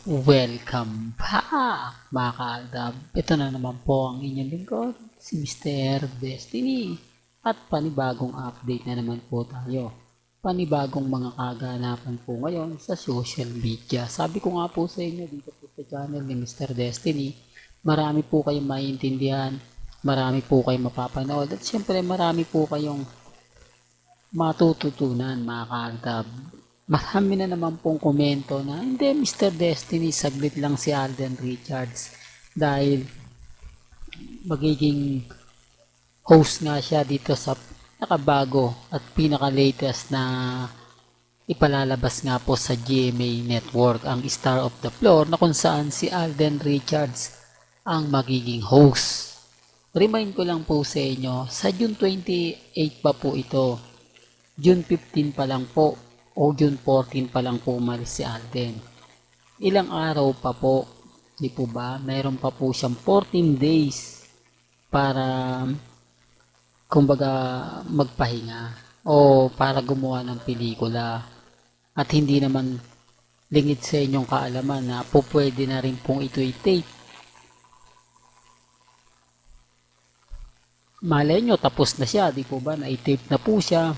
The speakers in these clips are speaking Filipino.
Welcome back mga kaaldab. Ito na naman po ang inyong lingkod, si Mr. Destiny. At panibagong update na naman po tayo. Panibagong mga kaganapan po ngayon sa social media. Sabi ko nga po sa inyo dito po sa channel ni Mr. Destiny, marami po kayong maiintindihan, marami po kayong mapapanood, at syempre marami po kayong matututunan mga kaaldab. Marami na naman pong komento na hindi Mr. Destiny, saglit lang si Alden Richards dahil magiging host nga siya dito sa nakabago at pinaka-latest na ipalalabas nga po sa GMA Network, ang Star of the Floor, na kung saan si Alden Richards ang magiging host. Remind ko lang po sa inyo, sa June 28 pa po ito, June 15 pa lang po o June 14 pa lang po umalis si Alden. Ilang araw pa po, di po ba? Mayroon pa po siyang 14 days para kumbaga magpahinga o para gumawa ng pelikula. At hindi naman lingid sa inyong kaalaman na po pwede na rin pong ito i-tape. Malay nyo, tapos na siya, di po ba? Na-tape na po siya.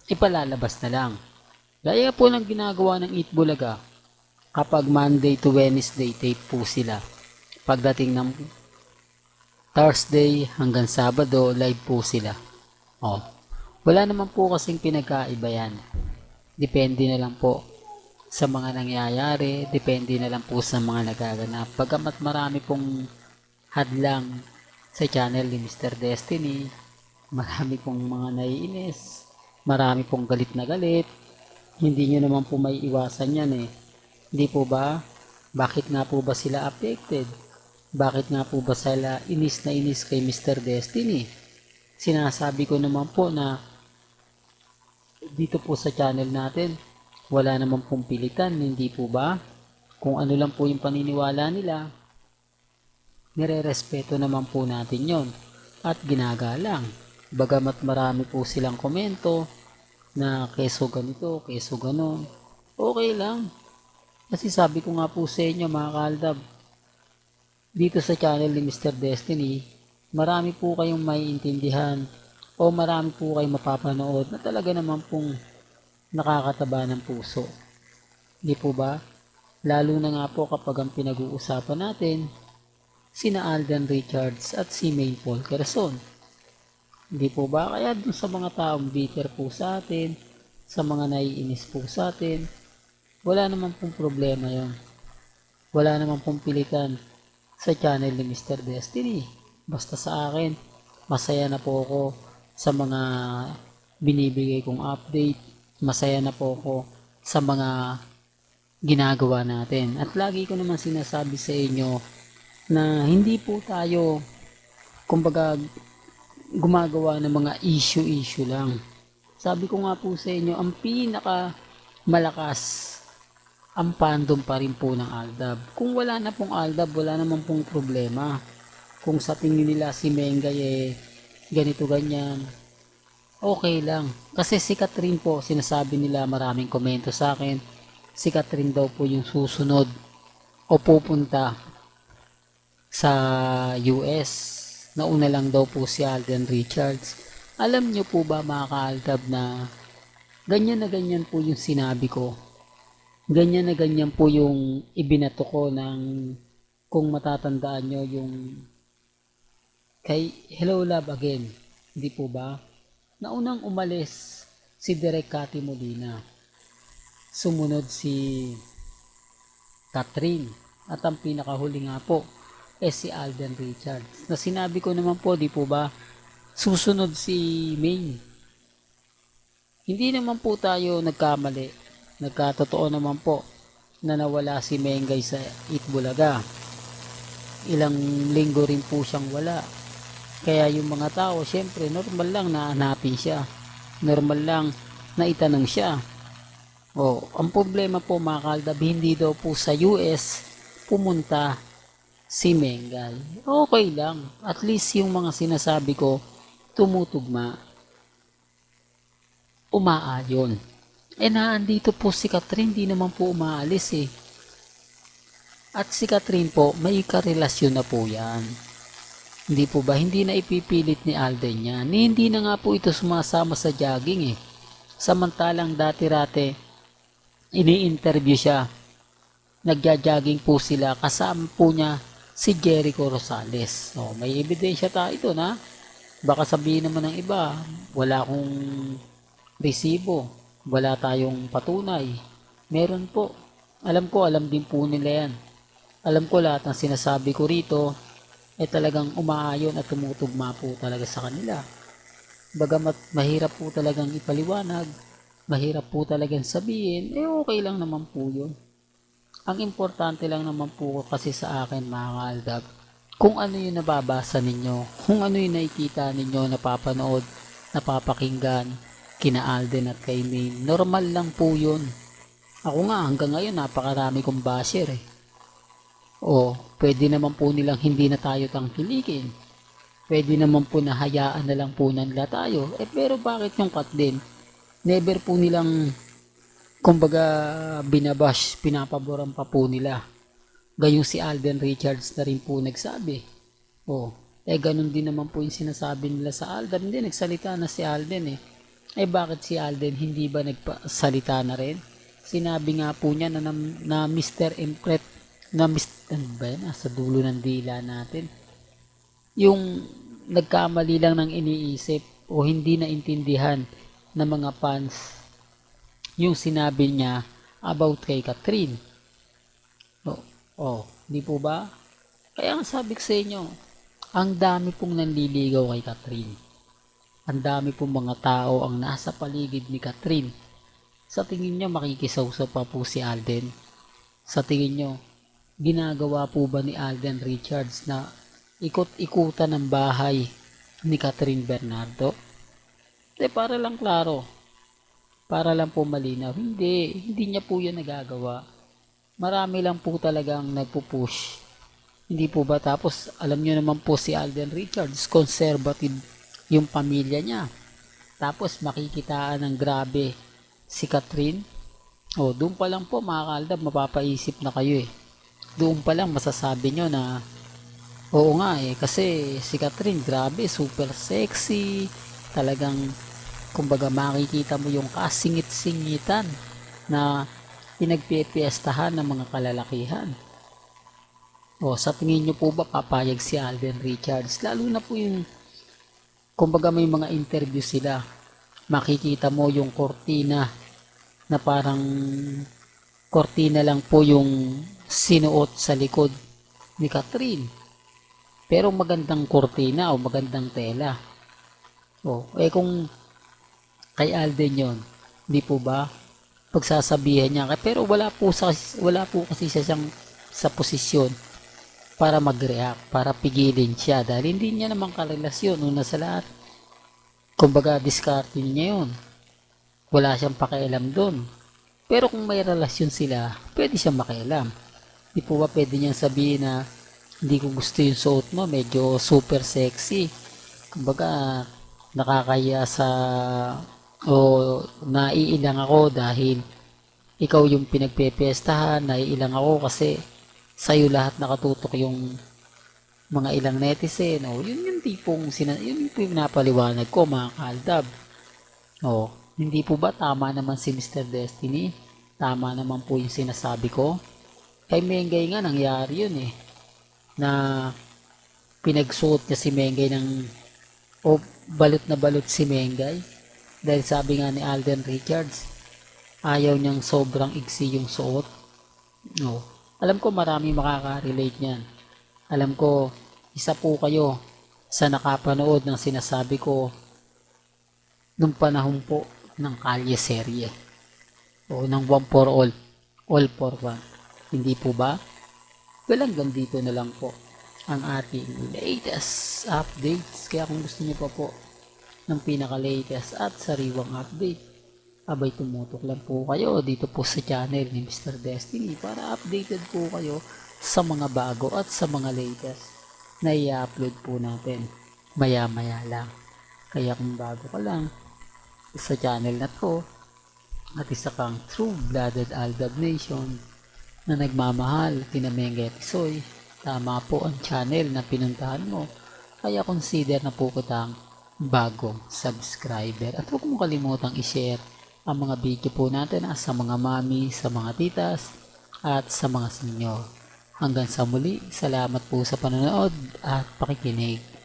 Ipalalabas na lang. Gaya po ng ginagawa ng Itbulaga, kapag Monday to Wednesday tape po sila. Pagdating ng Thursday hanggang Sabado, live po sila. Wala naman po kasing pinagkaiba yan. Depende na lang po sa mga nangyayari, depende na lang po sa mga nagaganap. Pagamat marami pong hadlang sa channel ni Mr. Destiny, marami pong mga naiinis, marami pong galit na galit, hindi nyo naman po may iwasan yan eh. Hindi po ba? Bakit nga po ba sila affected? Bakit nga po ba sila inis na inis kay Mr. Destiny? Sinasabi ko naman po na dito po sa channel natin, wala naman pong pilitan, hindi po ba? Kung ano lang po yung paniniwala nila, nire-respeto naman po natin yon at ginagalang. Bagamat marami po silang komento, na keso ganito, keso ganon, okay lang. Kasi sabi ko nga po sa inyo mga kaaldab, dito sa channel ni Mr. Destiny, marami po kayong maiintindihan o marami po kayong mapapanood na talaga naman pong nakakataba ng puso. Di po ba? Lalo na nga po kapag ang pinag-uusapan natin, sina Alden Richards at si Maine Paul Quezon. Hindi po ba? Kaya dun sa mga taong bitter po sa atin, sa mga naiinis po sa atin, wala naman pong problema yon. Wala naman pong pilitan sa channel ni Mr. Destiny. Basta sa akin, masaya na po ako sa mga binibigay kong update. Masaya na po ako sa mga ginagawa natin. At lagi ko naman sinasabi sa inyo na hindi po tayo, kumbaga, gumagawa ng mga issue lang. Sabi ko nga po sa inyo, ang pinaka malakas ang fandom pa rin po ng Aldab. Kung wala na pong Aldab, wala naman pong problema. Kung sa tingin nila si Mengay ganito ganyan, okay lang. Kasi si Catherine po, sinasabi nila, maraming komento sa akin, si Catherine daw po yung susunod o pupunta sa US. Nauna lang daw po si Alden Richards. Alam nyo po ba mga kaaldab na ganyan po yung sinabi ko. Ganyan po yung ibinato ko ng, kung matatandaan nyo, yung kay Hello Love Again. Hindi po ba? Naunang umalis si Direk Cathy Molina. Sumunod si Catherine. At ang pinakahuli nga po, si Alden Richards. Na sinabi ko naman po, di po ba, susunod si Maine. Hindi naman po tayo nagkamali. Nagkatotoo naman po na nawala si Mengay sa Itbulaga. Ilang linggo rin po siyang wala. Kaya yung mga tao, syempre, normal lang na hanapin siya. Normal lang na itanong siya. Ang problema po mga kaaldab, hindi daw po sa US pumunta si Mengay. Okay lang. At least yung mga sinasabi ko, tumutugma. Umaayon. Naandito po si Catherine, di naman po umaalis eh. At si Catherine po, may karelasyon na po yan. Hindi po ba? Hindi na ipipilit ni Alden yan. Hindi na nga po ito sumasama sa jogging eh. Samantalang dati-rate, ini-interview siya. Nagja-jogging po sila. Kasama po niya si Jericho Rosales. So, may ebidensya tayo ito na. Baka sabihin naman ng iba, wala akong resibo. Wala tayong patunay. Meron po. Alam ko, alam din po nila yan. Alam ko lahat ng sinasabi ko rito ay talagang umaayon at tumutugma po talaga sa kanila. Bagamat mahirap po talagang ipaliwanag, mahirap po talagang sabihin, okay lang naman po yun. Ang importante lang naman po kasi sa akin mga kaaldab, kung ano yung nababasa ninyo, kung ano yung nakikita ninyo, napapanood, napapakinggan, kina Alden at kay Maine, normal lang po yun. Ako nga hanggang ngayon napakarami kong basher eh. O, pwede naman po nilang hindi na tayo tangkilikin. Pwede naman po na hayaan na lang po nila tayo. Pero bakit yung cut din? Never po nilang, kumbaga, binabash, pinapaboran pa po nila. Gayong si Alden Richards na rin po nagsabi. O, ganun din naman po yung sinasabi nila sa Alden. Hindi, nagsalita na si Alden eh. Bakit si Alden hindi ba nagsalita na rin? Sinabi nga po niya na Mr. Impret na ano ba yan? Sa dulo ng dila natin. Yung nagkamali lang ng iniisip o hindi naintindihan ng mga fans yung sinabi niya about kay Catherine. Di po ba? Kaya ang sabi ko sa inyo, ang dami pong nanliligaw kay Catherine. Ang dami pong mga tao ang nasa paligid ni Catherine. Sa tingin nyo, makikisawsaw pa po si Alden? Sa tingin nyo, ginagawa po ba ni Alden Richards na ikot-ikutan ng bahay ni Catherine Bernardo? Para lang klaro, para lang po malinaw, hindi niya po yan nagagawa. Marami lang po talagang nagpupush. Hindi po ba? Tapos alam nyo naman po si Alden Richards, conservative yung pamilya niya. Tapos makikitaan ng grabe si Catherine. Doon pa lang po mga kaaldab, mapapaisip na kayo eh. Doon pa lang masasabi nyo na oo nga kasi si Catherine grabe, super sexy, talagang kumbaga makikita mo yung kasingit-singitan na pinagpipiestahan ng mga kalalakihan. Sa tingin nyo po ba papayag si Alden Richards? Lalo na po yung kumbaga may mga interview sila, makikita mo yung kortina na parang kortina lang po yung sinuot sa likod ni Catherine. Pero magandang kortina o magandang tela. Kung kay Alden yon, di po ba? Pagsasabihan niya, pero wala po kasi siya siyang sa posisyon para mag-react, para pigilin siya dahil hindi niya naman karelasyon una sa lahat. Kumbaga diskarte niya yun. Wala siyang pakialam doon. Pero kung may relasyon sila, pwede siyang makialam. Di po ba pwede niyang sabihin na hindi ko gusto yung suot mo, medyo super sexy. Kumbaga nakakaya naiilang ako dahil ikaw yung pinagpepestahan, naiilang ako kasi sa'yo lahat nakatutok yung mga ilang netizen. Yun yung tipong yun yung pinapaliwanag ko mga kaaldab. Hindi po ba tama naman si Mr. Destiny? Tama naman po yung sinasabi ko. Kay Mengay nga nangyari yun na pinagsuot niya si Mengay balot na balot si Mengay dahil sabi nga ni Alden Richards ayaw niyang sobrang iksi yung suot. Alam ko marami makaka-relate niyan. Alam ko isa po kayo sa nakapanood ng sinasabi ko nung panahon po ng Kalye serye ng One for All for One. Hindi po ba? Hanggang dito na lang po ang ating latest updates. Kaya kung gusto niyo pa po ng pinaka-latest at sariwang update, abay tumutok lang po kayo dito po sa channel ni Mr. Destiny para updated po kayo sa mga bago at sa mga latest na i-upload po natin maya-maya lang. Kaya kung bago ka lang sa channel na to at isa kang true-blooded Aldab Nation, na nagmamahal kina Mengay at Isoy, tama po ang channel na pinuntahan mo. Kaya consider na po kitang bagong subscriber. At huwag mo kalimutang i-share ang mga video po natin sa mga mami, sa mga titas, at sa mga senior. Hanggang sa muli, salamat po sa panonood at pakikinig.